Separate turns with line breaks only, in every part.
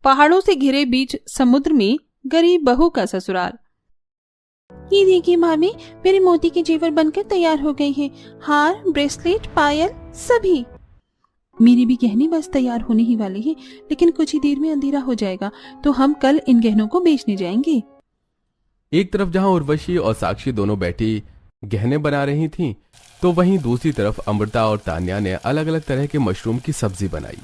पहाड़ों से घिरे बीच समुद्र में गरीब बहू का ससुराल।
ये देखिए भाभी, मेरे मोती के जेवर बनकर तैयार हो गए हैं। हार, ब्रेसलेट, पायल सभी। मेरे भी गहने बस तैयार होने ही वाले हैं, लेकिन कुछ ही देर में अंधेरा हो जाएगा तो हम कल इन गहनों को बेचने जाएंगे।
एक तरफ जहां उर्वशी और साक्षी दोनों बैठी गहने बना रही थीं, तो वहीं दूसरी तरफ अमृता और तान्या ने अलग अलग तरह के मशरूम की सब्जी बनाई।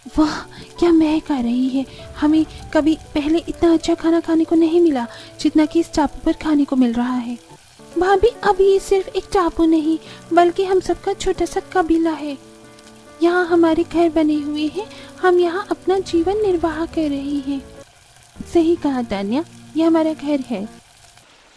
वाह, क्या महक आ रही है। हमें कभी पहले इतना अच्छा खाना खाने को नहीं मिला जितना कि इस टापू पर खाने को मिल रहा है। भाभी, अब ये सिर्फ एक टापू नहीं बल्कि हम सबका छोटा सा कबीला है। यहाँ हमारे घर बने हुए हैं, हम यहाँ अपना जीवन निर्वाह कर रहे हैं। सही कहा तान्या, ये हमारा घर है।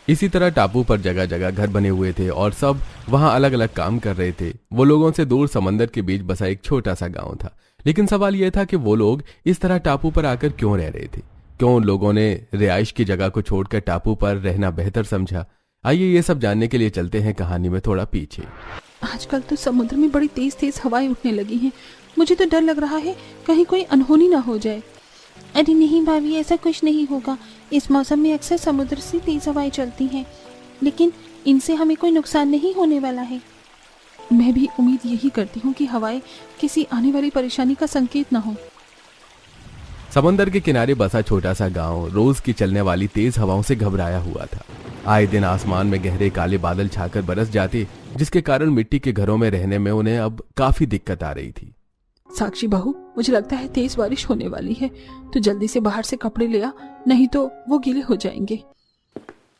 इसी तरह टापू पर जगह जगह घर बने हुए थे और सब वहां अलग अलग काम कर रहे थे। वो लोगों से दूर समंदर के बीच बसा एक छोटा सा गांव था, लेकिन सवाल यह था कि वो लोग इस तरह टापू पर आकर क्यों रह रहे थे। क्यों उन लोगों ने रिहाइश की जगह को छोड़कर टापू पर रहना बेहतर समझा। आइए ये सब जानने के लिए चलते हैं कहानी में थोड़ा पीछे।
आजकल तो समुद्र में बड़ी तेज तेज हवाएं उठने लगी हैं। मुझे तो डर लग रहा है कहीं कोई अनहोनी ना हो जाए। अरे नहीं भाभी, ऐसा कुछ नहीं होगा। इस मौसम में अक्सर समुद्र से तेज हवाएं चलती हैं, लेकिन इनसे हमें कोई नुकसान नहीं होने वाला है। मैं भी उम्मीद यही करती हूँ कि हवाएं किसी आने वाली परेशानी का संकेत ना हो।
समंदर के किनारे बसा छोटा सा गांव रोज की चलने वाली तेज हवाओं से घबराया हुआ था। आए दिन आसमान में गहरे काले बादल छाकर बरस जाते, जिसके कारण मिट्टी के घरों में रहने में उन्हें अब काफी दिक्कत आ रही थी।
साक्षी बहू, मुझे लगता है तेज बारिश होने वाली है, तो जल्दी से बाहर से कपड़े ले आ, नहीं तो वो गीले हो जाएंगे।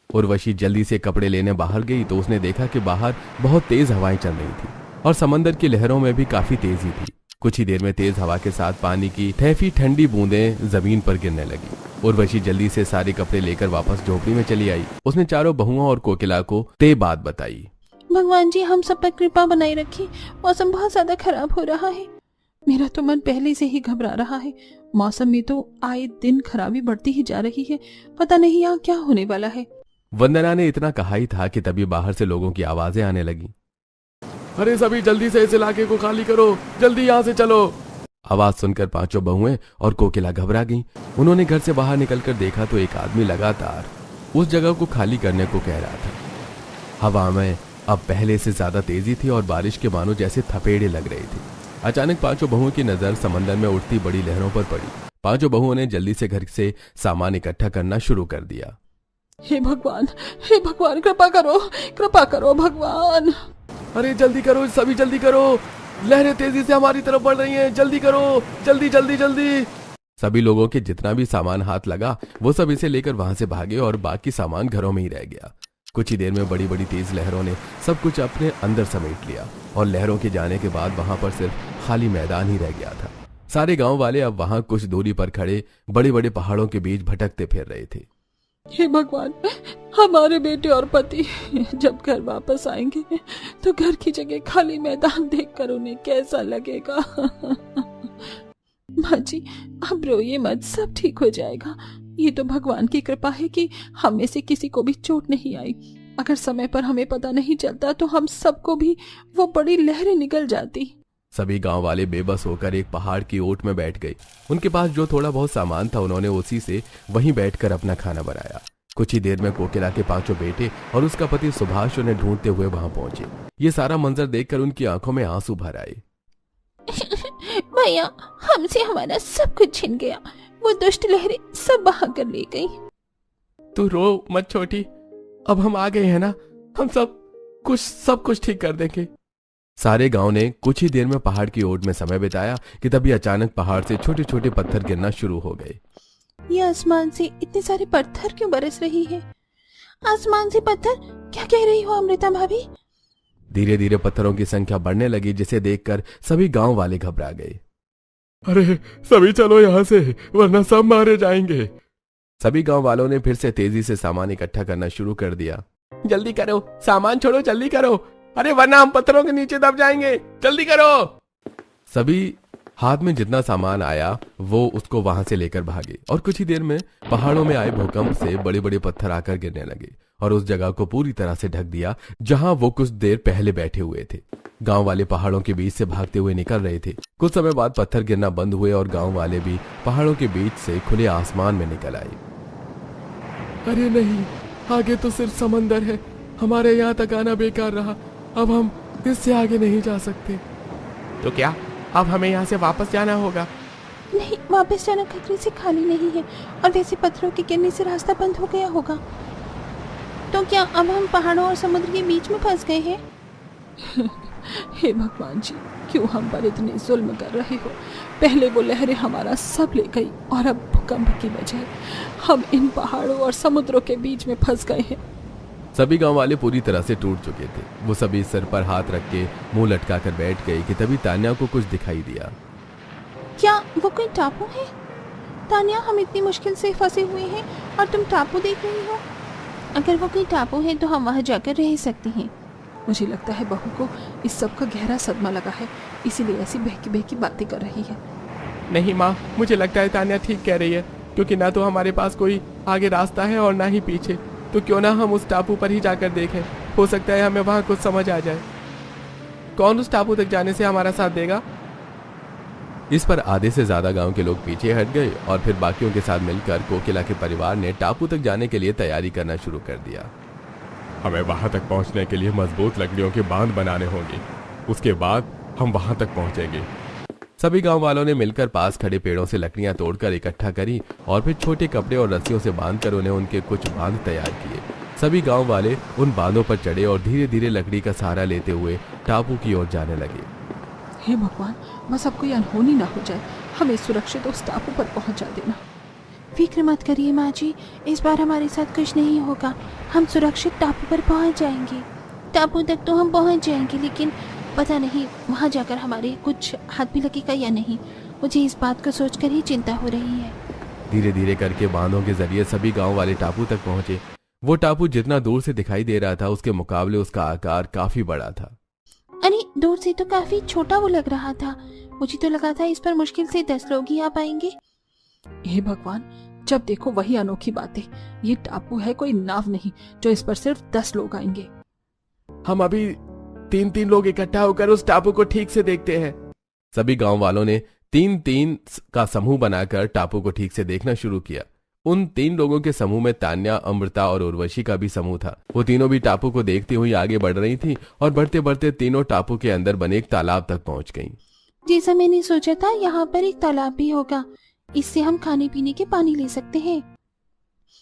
उर्वशी जल्दी से कपड़े लेने बाहर गई तो उसने देखा कि बाहर बहुत तेज हवाएं चल रही थी और समंदर की लहरों में भी काफी तेजी थी। कुछ ही देर में तेज हवा के साथ पानी की ठहफी ठंडी बूंदें जमीन पर गिरने लगी। उर्वशी जल्दी से सारे कपड़े लेकर वापस झोपड़ी में चली आई। उसने चारों बहुओं और कोकिला को ते बात बताई।
भगवान जी, हम सब पर कृपा बनाई रखी। मौसम बहुत ज्यादा खराब हो रहा है। मेरा तो मन पहले से ही घबरा रहा है। मौसम में तो आए दिन खराबी बढ़ती ही जा रही है। पता नहीं यहाँ क्या होने वाला है।
वंदना ने इतना कहा ही था कि तभी बाहर से लोगों की आवाजें आने लगी। अरे सभी जल्दी से इस इलाके को खाली करो, जल्दी यहाँ से चलो। आवाज सुनकर पांचों बहुएं और कोकिला घबरा गईं। उन्होंने घर से बाहर निकलकर देखा तो एक आदमी लगातार उस जगह को खाली करने को कह रहा था। हवा में अब पहले से ज्यादा तेजी थी और बारिश के मानो जैसे थपेड़े लग रहे थे। अचानक पांचों बहुओं की नजर समंदर में उठती बड़ी लहरों पर पड़ी। पांचों बहुओं ने जल्दी से घर से सामान इकट्ठा करना शुरू कर दिया।
हे भगवान, कृपा करो भगवान।
अरे जल्दी करो, सभी जल्दी करो, लहरें तेजी से हमारी तरफ बढ़ रही हैं, जल्दी करो, जल्दी जल्दी जल्दी। सभी लोगों के जितना भी सामान हाथ लगा वो सब इसे लेकर वहां से भागे और बाकी सामान घरों में ही रह गया। कुछ ही देर में बड़ी बड़ी तेज लहरों ने सब कुछ अपने अंदर समेट लिया और लहरों के जाने के बाद वहां पर सिर्फ खाली मैदान ही रह गया था। सारे गांव वाले अब वहां कुछ दूरी पर खड़े बड़े बड़े पहाड़ों के बीच भटकते फिर रहे थे।
हे भगवान, हमारे बेटे और पति जब घर वापस आएंगे तो घर की जगह खाली मैदान देखकर उन्हें कैसा लगेगा। माँ जी, अब रोइए मत, सब ठीक हो जाएगा। ये तो भगवान की कृपा है कि हम में से किसी को भी चोट नहीं आई। अगर समय पर हमें पता नहीं चलता तो हम सबको भी वो बड़ी लहरें निकल जाती।
सभी गांव वाले बेबस होकर एक पहाड़ की ओट में बैठ गए। उनके पास जो थोड़ा बहुत सामान था उन्होंने उसी से वहीं बैठकर अपना खाना बनाया। कुछ ही देर में कोकिला के पांचों बेटे और उसका पति सुभाष उन्हें ढूंढते हुए वहां पहुंचे। ये सारा मंजर देखकर उनकी आंखों में आंसू भर आए।
भैया, हमसे हमारा सब कुछ छिन गया। वो दुष्ट लहरें सब बहा कर ले गई।
तू रो मत छोटी, अब हम आ गए हैं ना, हम सब कुछ ठीक कर देंगे। सारे गांव ने कुछ ही देर में पहाड़ की ओट में समय बिताया कि तभी अचानक पहाड़ से छोटे छोटे पत्थर गिरना शुरू हो गए।
ये आसमान से इतने सारे पत्थर क्यों बरस रही है? आसमान से पत्थर, क्या कह रही हो अमृता भाभी?
धीरे धीरे पत्थरों की संख्या बढ़ने लगी, जिसे देखकर सभी गांव वाले घबरा गए।
अरे सभी चलो यहाँ से, वरना सब मारे जाएंगे।
सभी गांव वालों ने फिर से तेजी से सामान इकट्ठा करना शुरू कर दिया। जल्दी करो, सामान छोड़ो, जल्दी करो, अरे वरना हम पत्थरों के नीचे दब जाएंगे, जल्दी करो। सभी हाथ में जितना सामान आया वो उसको वहां से लेकर भागे और कुछ ही देर में पहाड़ों में आए भूकंप से बड़े बड़े पत्थर आकर गिरने लगे और उस जगह को पूरी तरह से ढक दिया जहां वो कुछ देर पहले बैठे हुए थे। गांव वाले पहाड़ों के बीच से भागते हुए निकल रहे थे। कुछ समय बाद पत्थर गिरना बंद हुए और गांव वाले भी पहाड़ों के बीच से खुले आसमान में निकल आए।
अरे नहीं, आगे तो सिर्फ समंदर है, हमारे यहाँ तक आना बेकार रहा, अब हम इससे आगे नहीं जा सकते।
तो क्या अब हमें यहाँ से वापस जाना होगा?
नहीं, वापस जाना खतरे से खाली नहीं है, और वैसे पत्थरों के गिरने से रास्ता बंद हो गया होगा। तो क्या अब हम पहाड़ों और समुद्र के बीच में फंस गए हैं?
हे भगवान जी, क्यों हम पर इतने जुल्म कर रहे हो? पहले वो लहरें हमारा सब ले गई और अब भूकंप की वजह हम इन पहाड़ों और समुद्रों के बीच में फंस गए हैं।
सभी गांव वाले पूरी तरह से टूट चुके थे। वो सभी सिर पर हाथ रख के मुंह लटका कर बैठ गए कि तभी तान्या को कुछ दिखाई दिया।
क्या वो कोई टापू है? तान्या, हम इतनी मुश्किल से फंसे हुए हैं और तुम टापू देख रही हो। अगर वो कोई टापू है तो हम वहाँ जाकर रह सकते हैं।
मुझे लगता है बहू को इस सब का गहरा सदमा लगा है, इसीलिए ऐसी बहकी बहकी बातें कर रही है।
नहीं माँ, मुझे लगता है तान्या ठीक कह रही है, क्योंकि ना तो हमारे पास कोई आगे रास्ता है और ना ही पीछे। तो क्यों ना हम उस टापू पर ही जाकर देखें, हो सकता है हमें वहाँ कुछ समझ आ जाए। कौन उस टापू तक जाने से हमारा साथ देगा?
इस पर आधे से ज्यादा गांव के लोग पीछे हट गए और फिर बाकियों के साथ मिलकर कोकिला के परिवार ने टापू तक जाने के लिए तैयारी करना शुरू कर दिया।
हमें वहां तक पहुंचने के लिए मजबूत लकड़ियों के बांध बनाने होंगे, उसके बाद हम वहां तक पहुंचेंगे।
सभी गांव वालों ने मिलकर पास खड़े पेड़ों से लकड़ियां तोड़कर इकट्ठा करी और फिर छोटे कपड़े और रस्सियों से बांधकर उन्हें उनके कुछ बांध तैयार किए। सभी गांव वाले उन बांधों पर चढ़े और धीरे धीरे लकड़ी का सहारा लेते हुए टापू की ओर जाने लगे।
हे भगवान, बस अब कोई अनहोनी ना हो जाए, हमें सुरक्षित उस टापू पर पहुंचा देना।
फिक्र मत करिए माँ जी, इस बार हमारे साथ कुछ नहीं होगा, हम सुरक्षित टापू पर पहुंच जाएंगे। टापू तक तो हम पहुंच जाएंगे, लेकिन पता नहीं वहां जाकर हमारे कुछ हाथ भी लगेगा या नहीं। मुझे इस बात को सोचकर ही चिंता हो रही है।
धीरे धीरे करके बांधों के जरिए सभी गांव वाले टापू तक पहुंचे। वो टापू जितना दूर से दिखाई दे रहा था उसके मुकाबले उसका आकार काफी बड़ा था।
अरे, दूर से तो काफी छोटा वो लग रहा था। मुझे तो लगा था इस पर मुश्किल से 10 लोग ही आ पाएंगे।
हे भगवान, जब देखो वही अनोखी बातें। ये टापू है, कोई नाव नहीं जो इस पर सिर्फ 10 लोग आएंगे।
हम अभी 3-3 लोग इकट्ठा होकर उस टापू को ठीक से देखते हैं।
सभी गांव वालों ने 3-3 का समूह बनाकर टापू को ठीक से देखना शुरू किया। उन 3 लोगों के समूह में तान्या, अमृता और उर्वशी का भी समूह था। वो तीनों भी टापू को देखती हुई आगे बढ़ रही थी और बढ़ते बढ़ते तीनों टापू के अंदर बने एक तालाब तक पहुंच गईं।
जैसा मैंने सोचा था, यहाँ पर एक तालाब भी होगा, इससे हम खाने पीने के पानी ले सकते हैं।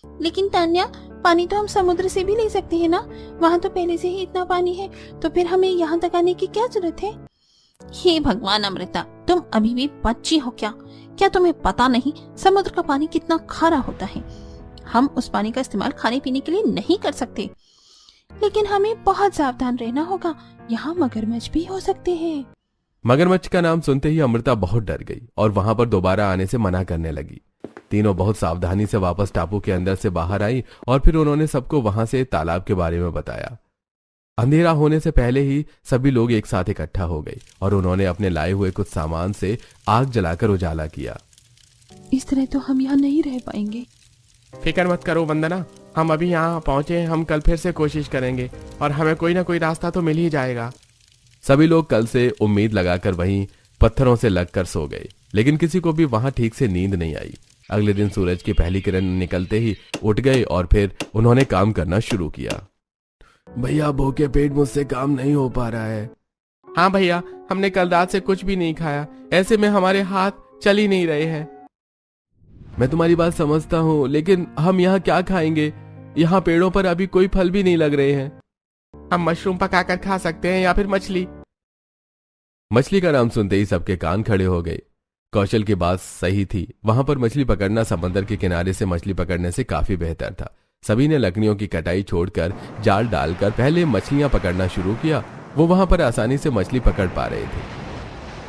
लेकिन तान्या, पानी तो हम समुद्र से भी ले सकते हैं ना? वहाँ तो पहले से ही इतना पानी है, तो फिर हमें यहाँ तक आने की क्या जरूरत है? हे भगवान अमृता, तुम अभी भी बच्ची हो क्या? क्या तुम्हें पता नहीं समुद्र का पानी कितना खारा होता है? हम उस पानी का इस्तेमाल खाने पीने के लिए नहीं कर सकते। लेकिन हमें बहुत सावधान रहना होगा, यहाँ मगरमच्छ भी हो सकते हैं।
मगरमच्छ का नाम सुनते ही अमृता बहुत डर गई और वहां पर दोबारा आने से मना करने लगी। तीनों बहुत सावधानी से वापस टापू के अंदर से बाहर आई और फिर उन्होंने सबको वहां से तालाब के बारे में बताया। अंधेरा होने से पहले ही सभी लोग एक साथ इकट्ठा हो गए और उन्होंने अपने लाए हुए कुछ सामान से आग जलाकर उजाला किया।
इस तरह तो हम यहाँ नहीं रह पाएंगे।
फिक्र मत करो वंदना, हम अभी यहाँ पहुंचे, हम कल फिर से कोशिश करेंगे और हमें कोई ना कोई रास्ता तो मिल ही जाएगा।
सभी लोग कल से उम्मीद लगाकर वहीं पत्थरों से लगकर सो गए, लेकिन किसी को भी वहां ठीक से नींद नहीं आई। अगले दिन सूरज की पहली किरण निकलते ही उठ गए और फिर उन्होंने काम करना शुरू किया।
भैया, भूखे पेट मुझसे काम नहीं हो पा रहा है।
हाँ भैया, हमने कल रात से कुछ भी नहीं खाया, ऐसे में हमारे हाथ चल ही नहीं रहे हैं।
मैं तुम्हारी बात समझता हूँ, लेकिन हम यहाँ क्या खाएंगे? यहाँ पेड़ों पर अभी कोई फल भी नहीं लग रहे हैं।
हम मशरूम पकाकर खा सकते हैं या फिर मछली।
मछली का नाम सुनते ही सबके कान खड़े हो गए। कौशल की बात सही थी, वहां पर मछली पकड़ना समंदर के किनारे से मछली पकड़ने से काफी बेहतर था। सभी ने लकड़ियों की कटाई छोड़कर जाल डालकर पहले मछलियां पकड़ना शुरू किया। वो वहां पर आसानी से मछली पकड़ पा रहे थे।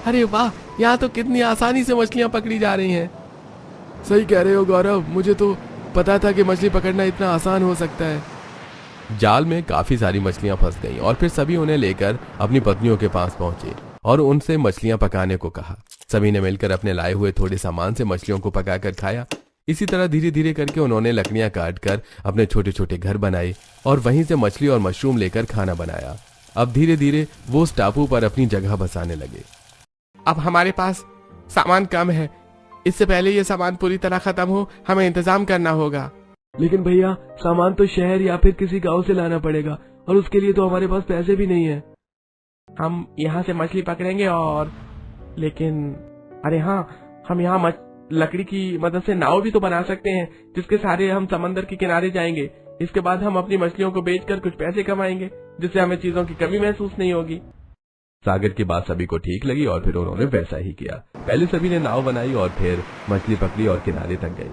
अरे वाह, यहाँ तो कितनी आसानी से मछलियां पकड़ी जा रही हैं।
सही कह रहे हो गौरव, मुझे तो पता था कि मछली पकड़ना इतना आसान हो सकता है।
जाल में काफी सारी मछलियां फंस गईं और फिर सभी उन्हें लेकर अपनी पत्नियों के पास पहुंचे और उनसे मछलियां पकाने को कहा। सभी ने मिलकर अपने लाए हुए थोड़े सामान से मछलियों को पकाकर खाया। इसी तरह धीरे धीरे करके उन्होंने लकड़ियां काट कर अपने छोटे छोटे घर बनाए और वहीं से मछली और मशरूम लेकर खाना बनाया। अब धीरे धीरे वो उस टापू पर अपनी जगह बसाने लगे।
अब हमारे पास सामान कम है, इससे पहले ये सामान पूरी तरह खत्म हो हमें इंतजाम करना होगा।
लेकिन भैया सामान तो शहर या फिर किसी गांव से लाना पड़ेगा और उसके लिए तो हमारे पास पैसे भी नहीं है।
हम यहाँ से मछली पकड़ेंगे और लेकिन अरे हाँ, हम यहाँ लकड़ी की मदद से नाव भी तो बना सकते हैं जिसके सहारे हम समंदर के किनारे जाएंगे। इसके बाद हम अपनी मछलियों को बेचकर कुछ पैसे कमाएंगे जिससे हमें चीजों की कमी महसूस नहीं होगी।
सागर की बात सभी को ठीक लगी और फिर उन्होंने वैसा ही किया। पहले सभी ने नाव बनाई और फिर मछली पकड़ी और किनारे तक गए।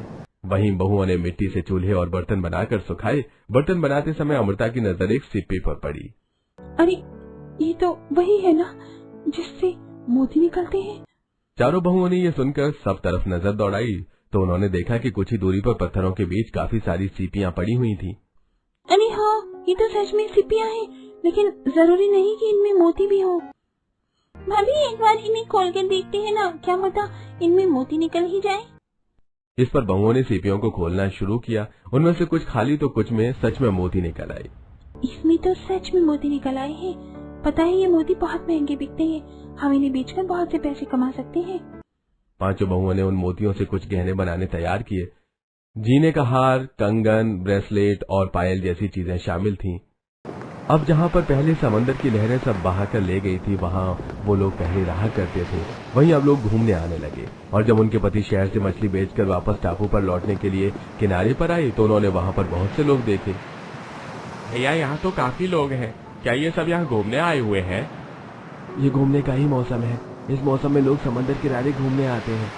वहीं बहुओं ने मिट्टी से चूल्हे और बर्तन बनाकर सुखाए। बर्तन बनाते समय अमृता की नजर एक सिप्पी पर पड़ी।
अरे ये तो वही है ना जिससे मोती निकलते हैं।
चारों बहुओं ने ये सुनकर सब तरफ नजर दौड़ाई तो उन्होंने देखा कि कुछ ही दूरी पर पत्थरों के बीच काफी सारी सीपियां पड़ी हुई थी।
अरे हाँ, ये तो सच में सिपियां हैं, लेकिन जरूरी नहीं कि इनमें मोती भी हो। भाभी एक बार इन्हें खोल कर देखते हैं ना, क्या पता इनमें मोती निकल ही जाए।
इस पर बहुओं ने सीपियों को खोलना शुरू किया। उनमें से कुछ खाली तो कुछ में सच में मोती निकल आए।
इसमें तो सच में मोती निकल आए हैं। पता है ये मोती बहुत महंगे बिकते हैं, हम इन्हें बेचकर बहुत से पैसे कमा सकते हैं।
पांचों बहुओं ने उन मोतियों से कुछ गहने बनाने तैयार किए। जीने का हार, कंगन, ब्रेसलेट और पायल जैसी चीजें शामिल थीं। अब जहां पर पहले समंदर की लहरें सब बहाकर ले गई थी, वहां वो लोग पहले रहा करते थे, वहीं अब लोग घूमने आने लगे। और जब उनके पति शहर से मछली बेचकर वापस टापू पर लौटने के लिए किनारे पर आए तो उन्होंने वहां पर बहुत से लोग देखे।
भैया यहाँ तो काफी लोग हैं, क्या ये सब यहाँ घूमने आए हुए हैं?
ये घूमने का ही मौसम है। इस मौसम में लोग समंदर किनारे घूमने आते हैं।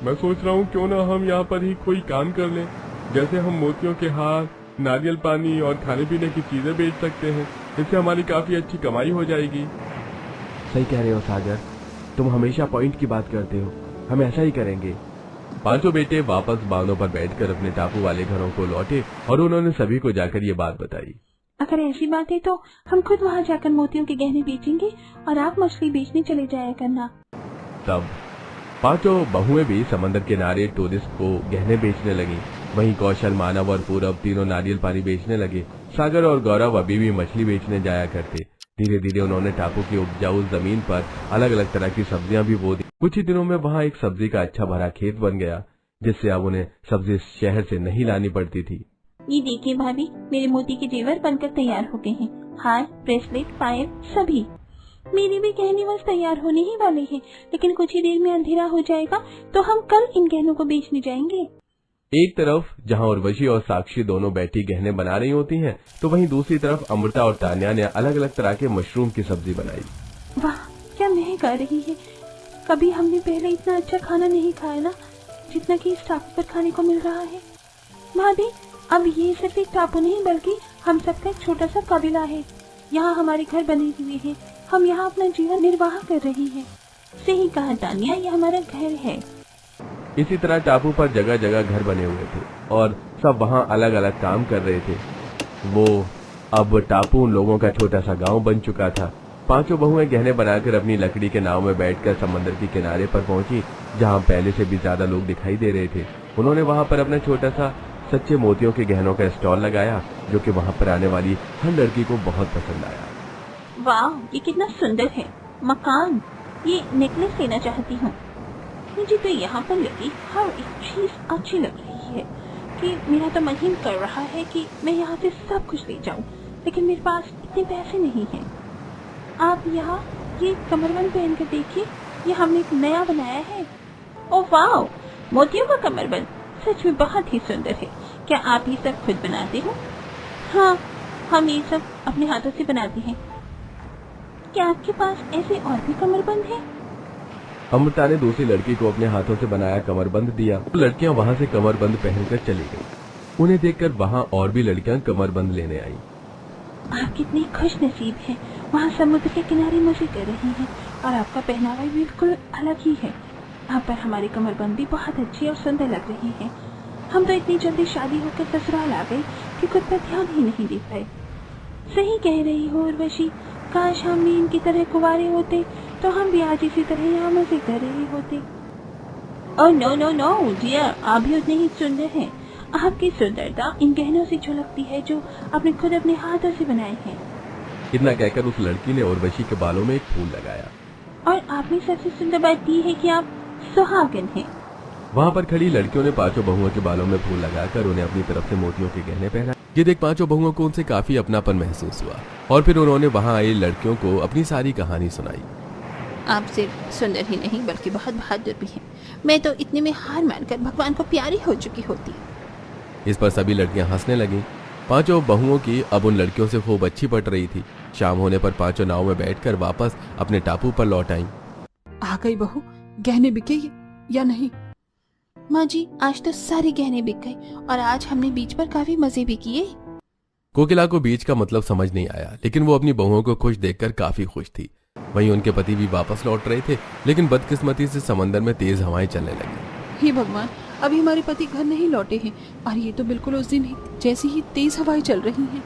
मैं सोच रहा हूँ क्यों ना हम यहाँ पर ही कोई काम कर लें। जैसे हम मोतियों के हार, नारियल पानी और खाने पीने की चीजें बेच सकते हैं। इससे हमारी काफी अच्छी कमाई हो जाएगी।
सही कह रहे हो सागर, तुम हमेशा पॉइंट की बात करते हो। हम ऐसा ही करेंगे।
पांचों बेटे वापस बांधों पर बैठकर अपने टापू वाले घरों को लौटे और उन्होंने सभी को जाकर ये बात बताई।
अगर ऐसी बात है तो हम खुद वहाँ जाकर मोतियों के गहने बेचेंगे और आप मछली बेचने चले जाया करना।
तब पांचों बहुएं भी समंदर किनारे टूरिस्ट को गहने बेचने लगी। वहीं कौशल, मानव और पूरब तीनों नारियल पानी बेचने लगे। सागर और गौरव अभी भी मछली बेचने जाया करते। धीरे धीरे उन्होंने टापू की उपजाऊ जमीन पर अलग अलग तरह की सब्जियां भी बो दी। कुछ ही दिनों में वहां एक सब्जी का अच्छा भरा खेत बन गया, जिससे अब उन्हें सब्जी शहर से नहीं लानी पड़ती थी।
ये देखिए भाभी, मेरे मोती के जेवर बनकर तैयार हो गए हैं। हार, ब्रेसलेट, पायल सभी। मेरे भी गहने बस तैयार होने ही वाले हैं, लेकिन कुछ ही देर में अंधेरा हो जाएगा तो हम कल इन गहनों को बेचने जाएंगे।
एक तरफ जहां उर्वशी और साक्षी दोनों बैठी गहने बना रही होती हैं, तो वहीं दूसरी तरफ अमृता और तान्या ने अलग अलग तरह के मशरूम की सब्जी बनाई।
वाह, क्या महक आ रही है। कभी हमने पहले इतना अच्छा खाना नहीं खाया ना, जितना कि इस टापू पर खाने को मिल रहा है। भाभी, अब ये सिर्फ एक टापू नहीं बल्कि हम सबका एक छोटा सा कबीला है। यहाँ हमारे घर बने हुए हैं, हम यहाँ अपना जीवन निर्वाह कर रहे हैं। सही कहा तान्या, ये हमारा घर है।
इसी तरह टापू पर जगह जगह घर बने हुए थे और सब वहां अलग अलग काम कर रहे थे। वो अब टापू उन लोगों का छोटा सा गांव बन चुका था। पांचों बहुएं गहने बनाकर अपनी लकड़ी के नाव में बैठकर समंदर के किनारे पर पहुंची, जहां पहले से भी ज्यादा लोग दिखाई दे रहे थे। उन्होंने वहां पर अपना छोटा सा सच्चे मोतियों के गहनों का स्टॉल लगाया, जो कि वहां पर आने वाली हर लड़की को बहुत पसंद आया।
वाह, ये कितना सुंदर है मकान। ये नेकलेस लेना चाहती हूँ। मुझे तो यहाँ पर लगी हर एक चीज अच्छी लग रही है कि मेरा तो मन ही कर रहा है कि मैं यहाँ से सब कुछ ले जाऊँ, लेकिन मेरे पास इतने पैसे नहीं हैं। आप यहाँ ये कमरबंद पहन कर देखिए, ये हमने एक नया बनाया है। ओह वाह, मोतियों का कमरबंद सच में बहुत ही सुंदर है। क्या आप ये सब खुद बनाते हो? हाँ, हम ये सब अपने हाथों से बनाते हैं। क्या आपके पास ऐसे और भी कमरबंद हैं?
अमृता ने दूसरी लड़की को अपने हाथों से बनाया कमरबंद दिया। लड़कियां वहां से कमरबंद पहनकर चली गईं। उन्हें देखकर वहां और भी लड़कियां कमरबंद लेने आईं।
आप कितने खुश नसीब हैं। वहाँ समुद्र के किनारे मजे कर रही हैं और आपका पहनावा बिल्कुल अलग ही है। आप पर हमारी कमरबंद भी बहुत अच्छी और सुंदर लग रही है। हम तो इतनी जल्दी शादी होकर ससुराल आ गए कि खुद पर ध्यान ही नहीं दे पाए। सही कह रही हो उर्वशी, काश हम भी इनकी तरह कुंवारे होते तो हम भी आज इसी तरह यहाँ मजे कर रहे होते। Oh no no no dear, आप भी उतने ही सुंदर हैं। आपकी सुंदरता इन गहनों से झलकती है जो आपने खुद अपने हाथों से बनाए हैं।
इतना कहकर उस लड़की ने उर्वशी के बालों में एक फूल लगाया।
और आपने सबसे सुंदर बात ये है कि आप सुहागन हैं।
वहाँ पर खड़ी लड़कियों ने पांचों बहुओं के बालों में फूल लगाकर उन्हें अपनी तरफ से मोतियों के गहने पहनाए। ये देख पांचों बहुओं को उनसे काफी अपनापन महसूस हुआ और फिर उन्होंने वहाँ आई लड़कियों को अपनी सारी कहानी सुनाई।
आप सिर्फ सुंदर ही नहीं बल्कि बहुत बहादुर भी हैं। मैं तो इतने में हार मानकर भगवान को प्यारी हो चुकी होती।
इस पर सभी लड़कियां हंसने लगीं। पांचों बहुओं की अब उन लड़कियों से खूब अच्छी पट रही थी। शाम होने पर पांचों नाव में बैठकर वापस अपने टापू पर लौट आईं।
आ गई बहू, गहने बिके या नहीं?
माँ जी, आज तो सारे गहने बिक गए और आज हमने बीच पर काफी मजे भी किए।
कोकिला को बीच का मतलब समझ नहीं आया, लेकिन वो अपनी बहुओं को खुश देखकर काफी खुश थी। वहीं उनके पति भी वापस लौट रहे थे, लेकिन बदकिस्मती से समंदर में तेज हवाएं चलने लगी।
हे भगवान, अभी हमारे पति घर नहीं लौटे हैं और ये तो बिल्कुल उस दिन ही जैसी ही तेज हवाएं चल रही हैं।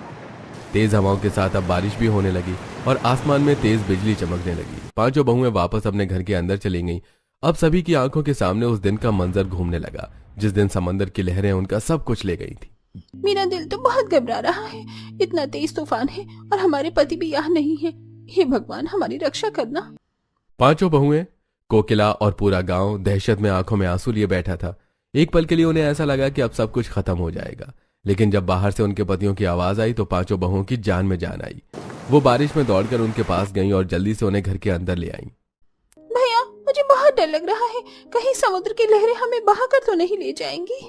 तेज हवाओं के साथ अब बारिश भी होने लगी और आसमान में तेज बिजली चमकने लगी। पांचों बहुएं वापस अपने घर के अंदर चली गईं। अब सभी की आंखों के सामने उस दिन का मंजर घूमने लगा जिस दिन समंदर की लहरें उनका सब कुछ ले गई थी।
मेरा दिल तो बहुत घबरा रहा है। इतना तेज तूफान है और हमारे पति भी यहाँ नहीं है। हे भगवान, हमारी रक्षा करना।
पांचों बहुएं, कोकिला और पूरा गांव दहशत में आंखों में आंसू लिए बैठा था। एक पल के लिए उन्हें ऐसा लगा कि अब सब कुछ खत्म हो जाएगा, लेकिन जब बाहर से उनके पतियों की आवाज आई तो पांचों बहुओं की जान में जान आई। वो बारिश में दौड़कर उनके पास गईं और जल्दी से उन्हें घर के अंदर ले आईं।
भैया, मुझे बहुत डर लग रहा है। कहीं समुद्र की लहरें हमें बहाकर तो नहीं ले जाएंगी?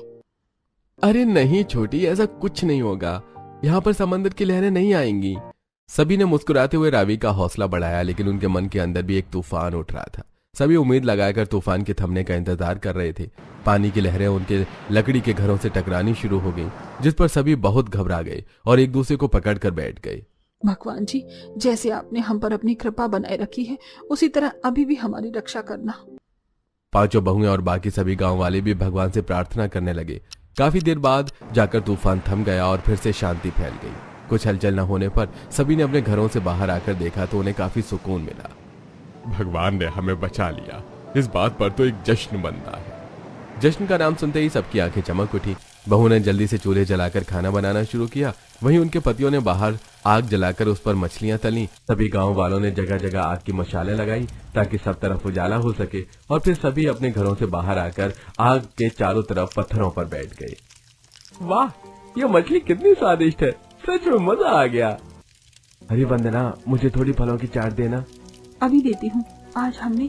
अरे नहीं छोटी, ऐसा कुछ नहीं होगा। यहाँ पर समंदर की लहरें नहीं आएंगी। सभी ने मुस्कुराते हुए रावी का हौसला बढ़ाया, लेकिन उनके मन के अंदर भी एक तूफान उठ रहा था। सभी उम्मीद लगाकर तूफान के थमने का इंतजार कर रहे थे। पानी की लहरें उनके लकड़ी के घरों से टकरानी शुरू हो गईं, जिस पर सभी बहुत घबरा गए और एक दूसरे को पकड़कर बैठ गए।
भगवान जी, जैसे आपने हम पर अपनी कृपा बनाए रखी है उसी तरह अभी भी हमारी रक्षा करना।
पांचों बहुएं और बाकी सभी गांव वाले भी भगवान से प्रार्थना करने लगे। काफी देर बाद जाकर तूफान थम गया और फिर से शांति फैल गई। कुछ हलचल न होने पर सभी ने अपने घरों से बाहर आकर देखा तो उन्हें काफी सुकून मिला।
भगवान ने हमें बचा लिया, इस बात पर तो एक जश्न बनता है।
जश्न का नाम सुनते ही सबकी आंखें चमक उठी। बहू ने जल्दी से चूल्हे जलाकर खाना बनाना शुरू किया। वहीं उनके पतियों ने बाहर आग जलाकर उस पर मछलियां तली। सभी गांव वालों ने जगह जगह आग की मशालें लगाई ताकि सब तरफ उजाला हो सके और फिर सभी अपने घरों से बाहर आकर आग के चारों तरफ पत्थरों पर बैठ गए।
वाह, ये मछली कितनी स्वादिष्ट है, सच में मजा आ गया।
अरे वंदना, मुझे थोड़ी फलों की चाट देना।
अभी देती हूँ। आज हमने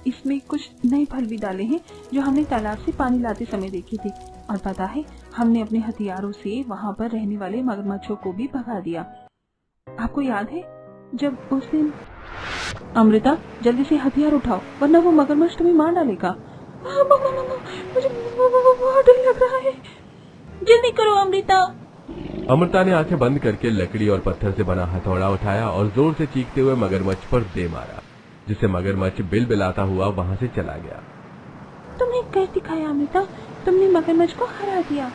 इसमें कुछ नए फल भी डाले हैं जो हमने तालाब से पानी लाते समय देखे थे। और पता है, हमने अपने हथियारों से वहाँ पर रहने वाले मगरमच्छों को भी भगा दिया। आपको याद है जब उस दिन? अमृता, जल्दी से हथियार उठाओ वरना वो मगरमच्छ तुम्हें मार डालेगा। मुझे बहुत डर लग रहा है। जल्दी करो अमृता।
अमृता ने आंखें बंद करके लकड़ी और पत्थर से बना हथौड़ा उठाया और जोर से चीखते हुए मगरमच्छ पर दे मारा, जिससे मगरमच्छ बिलबिलाता हुआ वहां से चला गया।
तुमने कैसे दिखाया अमृता, तुमने मगरमच्छ को हरा दिया।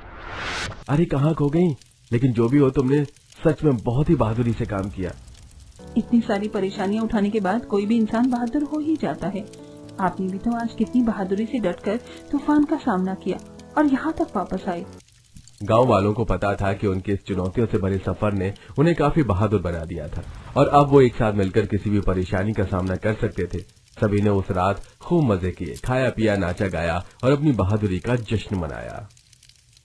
अरे कहाँ खो गई, लेकिन जो भी हो तुमने सच में बहुत ही बहादुरी से काम किया।
इतनी सारी परेशानियां उठाने के बाद कोई भी इंसान बहादुर हो ही जाता है। आपने भी तो आज कितनी बहादुरी से डटकर तूफान का सामना किया और यहाँ तक वापस आए।
गांव वालों को पता था कि उनके इस चुनौतियों से भरे सफर ने उन्हें काफी बहादुर बना दिया था और अब वो एक साथ मिलकर किसी भी परेशानी का सामना कर सकते थे। सभी ने उस रात खूब मजे किए, खाया पिया, नाचा गाया और अपनी बहादुरी का जश्न मनाया।